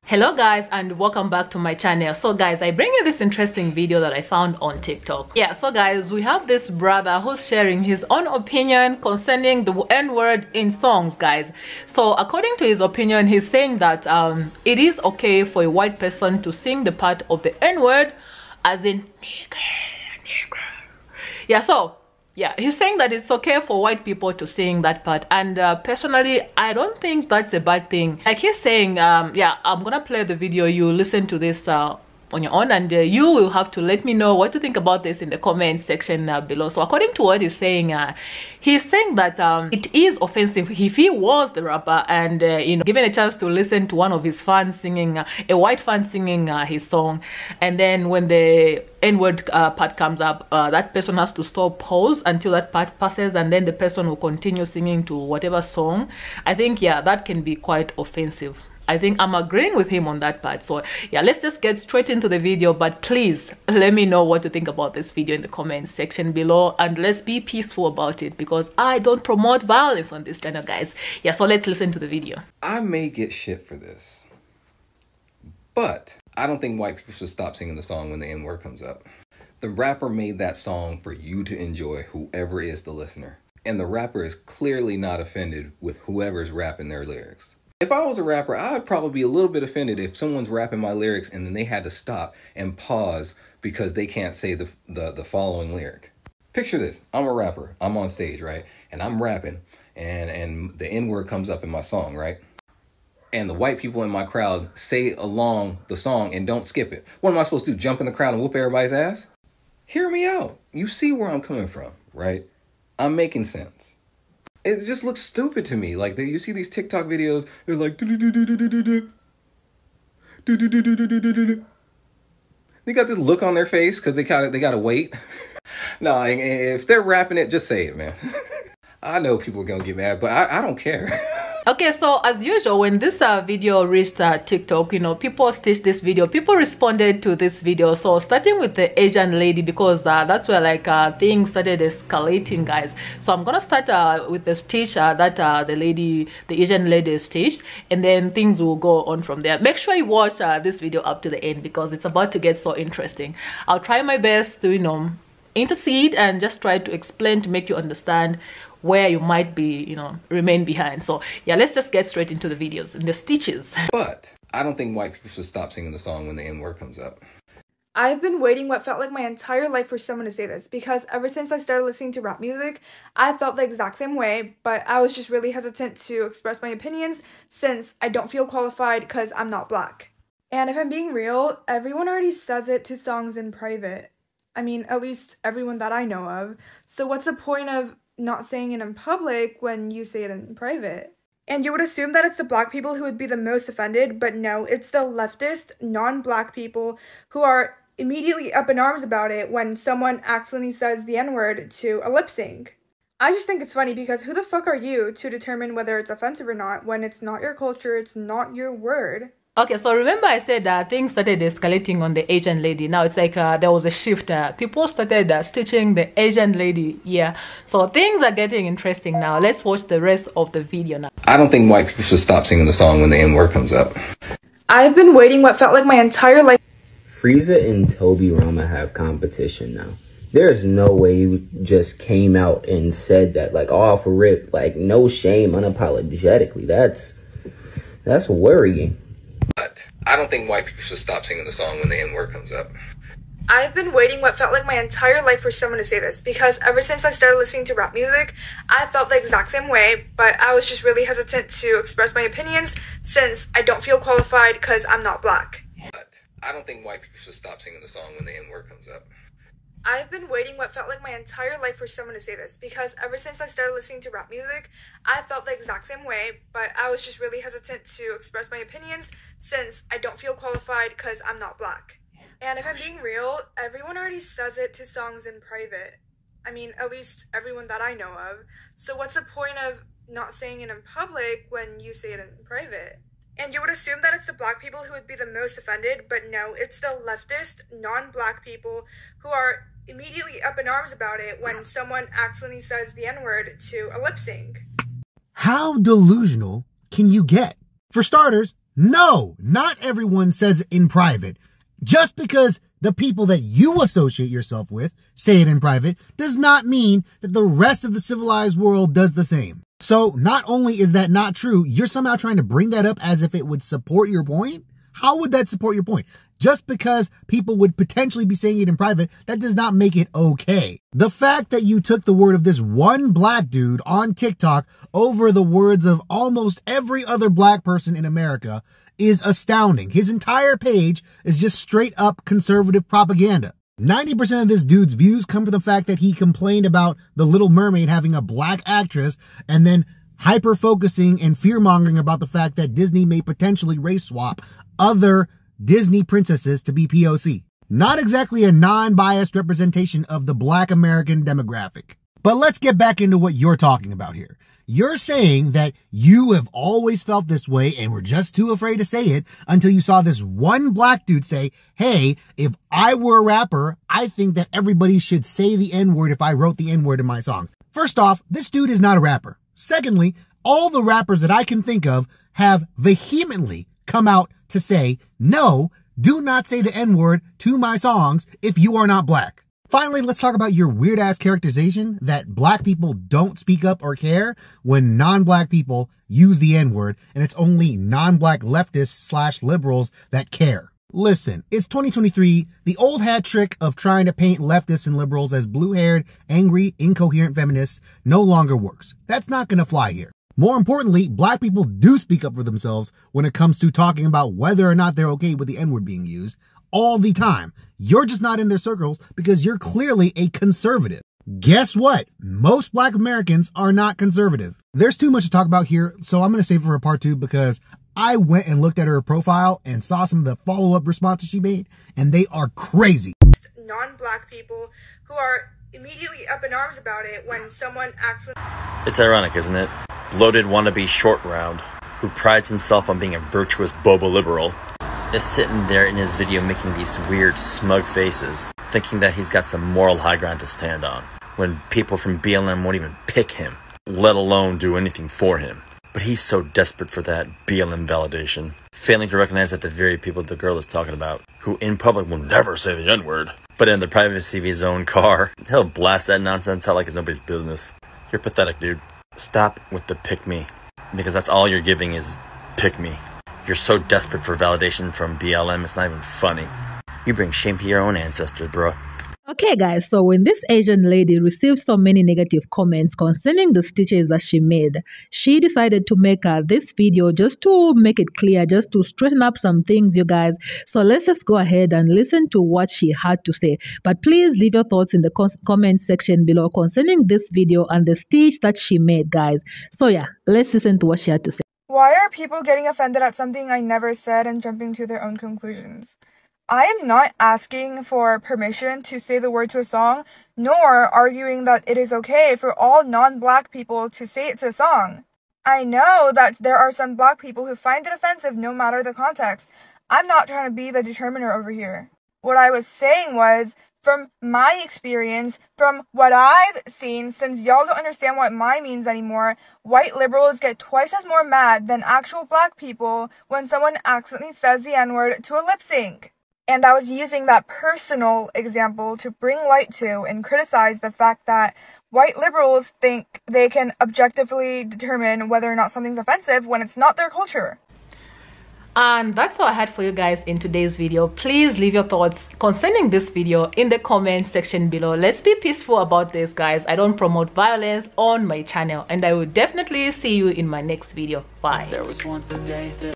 Hello guys, and welcome back to my channel. So guys, I bring you this interesting video that I found on TikTok. Yeah, so guys, we have this brother who's sharing his own opinion concerning the N-word in songs, guys. So according to his opinion, he's saying that it is okay for a white person to sing the part of the N-word, as in nigger. Yeah, so yeah, he's saying that it's okay for white people to sing that part, and personally I don't think that's a bad thing. Like he's saying, yeah, I'm gonna play the video, you listen to this on your own, and you will have to let me know what you think about this in the comment section below. So according to what he's saying that it is offensive if he was the rapper and you know, given a chance to listen to one of his fans singing, a white fan singing his song, and then when the N-word part comes up, that person has to stop, pause until that part passes, and then the person will continue singing to whatever song. I think, yeah, that can be quite offensive. I think I'm agreeing with him on that part. So yeah, let's just get straight into the video, but please let me know what you think about this video in the comment section below, and let's be peaceful about it because I don't promote violence on this channel, guys. Yeah, so let's listen to the video. I may get shit for this, but I don't think white people should stop singing the song when the N-word comes up. The rapper made that song for you to enjoy, whoever is the listener. And the rapper is clearly not offended with whoever's rapping their lyrics. If I was a rapper, I'd probably be a little bit offended if someone's rapping my lyrics and then they had to stop and pause because they can't say the following lyric. Picture this. I'm a rapper. I'm on stage, right? And I'm rapping and the N-word comes up in my song, right? And the white people in my crowd say along the song and don't skip it. What am I supposed to do? Jump in the crowd and whoop everybody's ass? Hear me out. You see where I'm coming from, right? I'm making sense. It just looks stupid to me. Like, you see these TikTok videos, they're like, they got this look on their face because they gotta wait. No, if they're rapping it, just say it, man. I know people are gonna get mad, but I don't care. Okay, so as usual, when this video reached TikTok, you know, people stitched this video, people responded to this video. So starting with the Asian lady, because that's where like things started escalating, guys. So I'm gonna start with the stitch that the Asian lady stitched, and then things will go on from there. Make sure you watch this video up to the end because it's about to get so interesting. I'll try my best to, you know, intercede and just try to explain to make you understand where you might be, you know, remain behind. So yeah, let's just get straight into the videos and the stitches. But I don't think white people should stop singing the song when the N-word comes up. I've been waiting what felt like my entire life for someone to say this, because ever since I started listening to rap music, I felt the exact same way, but I was just really hesitant to express my opinions since I don't feel qualified because I'm not black. And if I'm being real, everyone already says it to songs in private. I mean, at least everyone that I know of. So what's the point of not saying it in public when you say it in private? And you would assume that it's the black people who would be the most offended, but no, it's the leftist, non-black people who are immediately up in arms about it when someone accidentally says the N-word to a lip sync. I just think it's funny because who the fuck are you to determine whether it's offensive or not when it's not your culture, it's not your word? Okay, so remember I said things started escalating on the Asian lady. Now it's like there was a shift. People started stitching the Asian lady. Yeah, so things are getting interesting now. Let's watch the rest of the video now. I don't think white people should stop singing the song when the N-word comes up. I've been waiting what felt like my entire life. Frieza and Toby Rama have competition now. There's no way you just came out and said that, like, off rip, like, no shame, unapologetically. That's worrying. I don't think white people should stop singing the song when the N-word comes up. I've been waiting what felt like my entire life for someone to say this, because ever since I started listening to rap music, I felt the exact same way, but I was just really hesitant to express my opinions since I don't feel qualified because I'm not black. But I don't think white people should stop singing the song when the N-word comes up. I've been waiting what felt like my entire life for someone to say this, because ever since I started listening to rap music, I felt the exact same way, but I was just really hesitant to express my opinions since I don't feel qualified because I'm not black. And if I'm being real, everyone already says it to songs in private. I mean, at least everyone that I know of. So what's the point of not saying it in public when you say it in private? And you would assume that it's the black people who would be the most offended, but no, it's the leftist, non-black people who are immediately up in arms about it when someone accidentally says the N-word to a lip sync. How delusional can you get? For starters, No, not everyone says it in private. Just because the people that you associate yourself with say it in private does not mean that the rest of the civilized world does the same. So not only is that not true, you're somehow trying to bring that up as if it would support your point. How would that support your point? Just because people would potentially be saying it in private, that does not make it okay. The fact that you took the word of this one black dude on TikTok over the words of almost every other black person in America is astounding. His entire page is just straight up conservative propaganda. 90% of this dude's views come from the fact that he complained about The Little Mermaid having a black actress and then hyper-focusing and fear-mongering about the fact that Disney may potentially race swap other Disney princesses to be POC. Not exactly a non-biased representation of the black American demographic. But let's get back into what you're talking about here. You're saying that you have always felt this way and were just too afraid to say it until you saw this one black dude say, hey, if I were a rapper, I think that everybody should say the N-word if I wrote the N-word in my song. First off, this dude is not a rapper. Secondly, all the rappers that I can think of have vehemently come out to say, no, do not say the N-word to my songs if you are not black. Finally, let's talk about your weird-ass characterization that black people don't speak up or care when non-black people use the N-word, and it's only non-black leftists / liberals that care. Listen, it's 2023. The old hat trick of trying to paint leftists and liberals as blue-haired, angry, incoherent feminists no longer works. That's not going to fly here. More importantly, black people do speak up for themselves when it comes to talking about whether or not they're okay with the N-word being used all the time. You're just not in their circles because you're clearly a conservative. Guess what? Most black Americans are not conservative. There's too much to talk about here, so I'm going to save it for a part 2 because I went and looked at her profile and saw some of the follow-up responses she made, and they are crazy. Non-black people who are immediately up in arms about it when someone accidentally... It's ironic, isn't it? Bloated wannabe short round, who prides himself on being a virtuous boba liberal, is sitting there in his video making these weird smug faces, thinking that he's got some moral high ground to stand on, when people from BLM won't even pick him, let alone do anything for him. But he's so desperate for that BLM validation, failing to recognize that the very people the girl is talking about, who in public will never say the N-word, but in the privacy of his own car, he'll blast that nonsense out like it's nobody's business. You're pathetic, dude. Stop with the pick me, because that's all you're giving is pick me. You're so desperate for validation from BLM, it's not even funny. You bring shame to your own ancestors, bro. Okay guys, so when this Asian lady received so many negative comments concerning the stitches that she made, she decided to make this video just to make it clear, just to straighten up some things, you guys. So let's just go ahead and listen to what she had to say. But please leave your thoughts in the comment section below concerning this video and the stitch that she made, guys. So yeah, let's listen to what she had to say. Why are people getting offended at something I never said and jumping to their own conclusions? I am not asking for permission to say the word to a song, nor arguing that it is okay for all non-black people to say it to a song. I know that there are some black people who find it offensive no matter the context. I'm not trying to be the determiner over here. What I was saying was, from my experience, from what I've seen, since y'all don't understand what "my" means anymore, white liberals get twice as more mad than actual black people when someone accidentally says the N-word to a lip sync. And I was using that personal example to bring light to and criticize the fact that white liberals think they can objectively determine whether or not something's offensive when it's not their culture. And that's all I had for you guys in today's video. Please leave your thoughts concerning this video in the comment section below. Let's be peaceful about this, guys. I don't promote violence on my channel, and I will definitely see you in my next video. Bye. There was once a day that